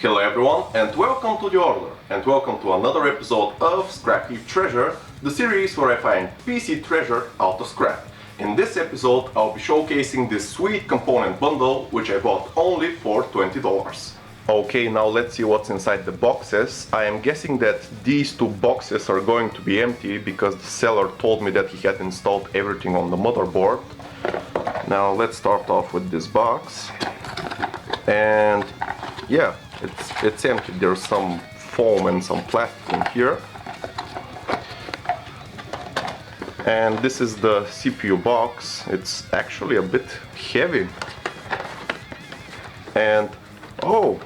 Hello everyone and welcome to the order and welcome to another episode of Scrapheap Treasure, the series where I find PC treasure out of scrap. In this episode I'll be showcasing this sweet component bundle which I bought only for $20. Okay, now let's see what's inside the boxes. I am guessing that these two boxes are going to be empty because the seller told me that he had installed everything on the motherboard. Now let's start off with this box. And yeah, it's empty. There's some foam and some plastic in here. And this is the CPU box. It's actually a bit heavy. And oh,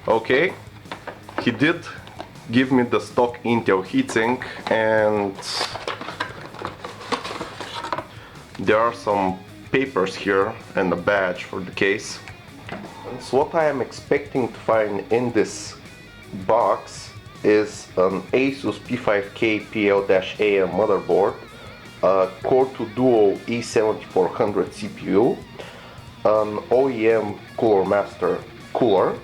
okay, he did give me the stock Intel heatsink, and there are some papers here and a badge for the case. So what I am expecting to find in this box is an Asus P5K PL-AM motherboard, a Core 2 Duo E7400 CPU, an OEM Cooler Master cooler,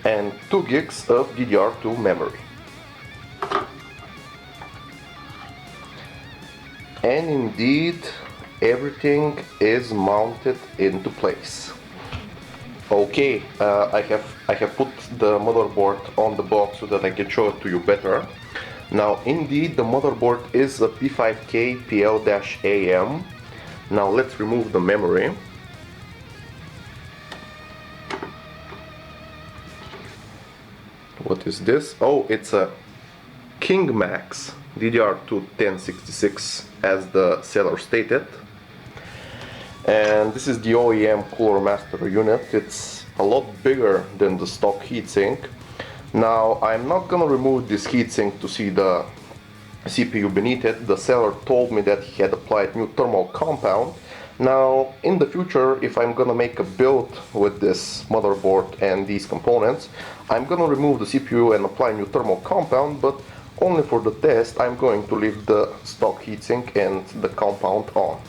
and 2 gigs of DDR2 memory. And indeed, everything is mounted into place. Okay, I have put the motherboard on the box so that I can show it to you better. Now, indeed, the motherboard is a P5K PL-AM. Now let's remove the memory. What is this? Oh, it's a King Max DDR2 1066, as the seller stated. And this is the OEM Cooler Master unit. It's a lot bigger than the stock heatsink. Now, I'm not gonna remove this heatsink to see the CPU beneath it. The seller told me that he had applied new thermal compound. Now, in the future, if I'm gonna make a build with this motherboard and these components, I'm gonna remove the CPU and apply new thermal compound, but only for the test I'm going to leave the stock heatsink and the compound on.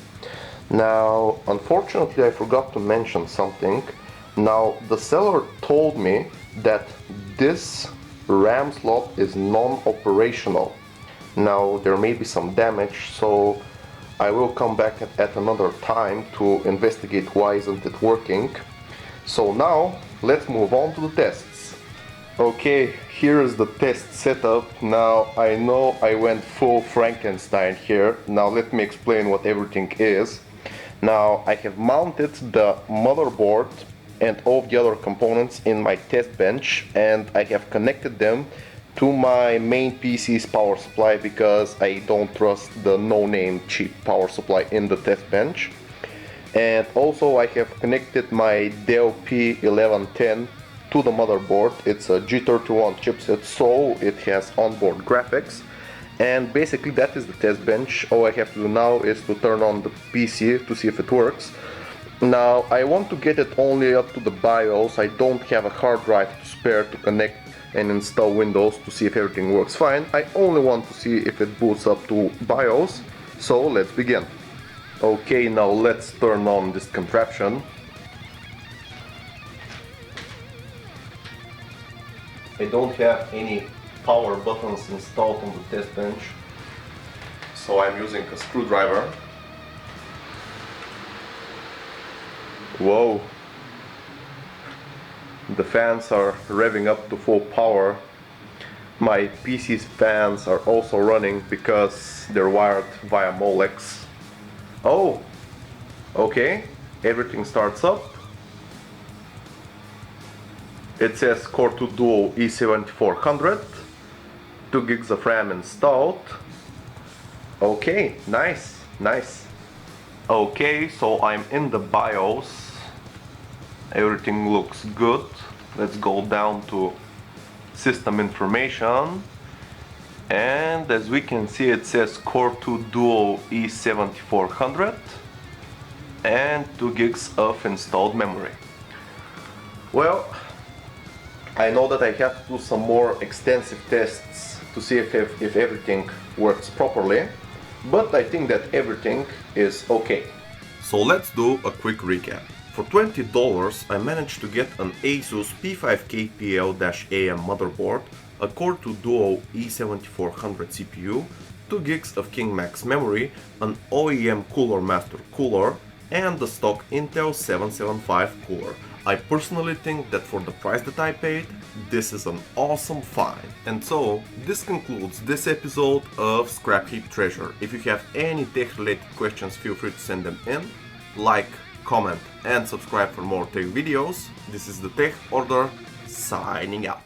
Now, unfortunately, I forgot to mention something. Now, the seller told me that this RAM slot is non-operational. Now, there may be some damage, so I will come back at another time to investigate why isn't it working. So now, let's move on to the tests. Okay, here is the test setup. Now, I know I went full Frankenstein here. Now, let me explain what everything is. Now, I have mounted the motherboard and all the other components in my test bench, and I have connected them to my main PC's power supply because I don't trust the no-name cheap power supply in the test bench. And also I have connected my Dell P1110 to the motherboard. It's a G31 chipset, so it has onboard graphics. And basically that is the test bench. All I have to do now is to turn on the PC to see if it works. Now, I want to get it only up to the BIOS. I don't have a hard drive to spare to connect and install Windows to see if everything works fine. I only want to see if it boots up to BIOS. So let's begin. Okay, now let's turn on this contraption. I don't have any power buttons installed on the test bench, so I'm using a screwdriver. Whoa, the fans are revving up to full power. My PC's fans are also running because they're wired via Molex. Oh, okay, everything starts up. It says Core 2 Duo E7400, 2 gigs of RAM installed. Okay, nice. Okay, so I'm in the BIOS. Everything looks good. Let's go down to system information. And as we can see, it says Core 2 Duo E7400 and 2 gigs of installed memory. Well, I know that I have to do some more extensive tests to see if everything works properly, but I think that everything is okay. So let's do a quick recap. For $20 I managed to get an Asus P5KPL-AM motherboard, a Core 2 Duo E7400 CPU, 2 gigs of King Max memory, an OEM Cooler Master cooler, and the stock Intel 775 cooler. I personally think that for the price that I paid, this is an awesome find. And so, this concludes this episode of Scrapheap Treasure. If you have any tech related questions, feel free to send them in. Like, comment and subscribe for more tech videos. This is the Tech Order, signing out.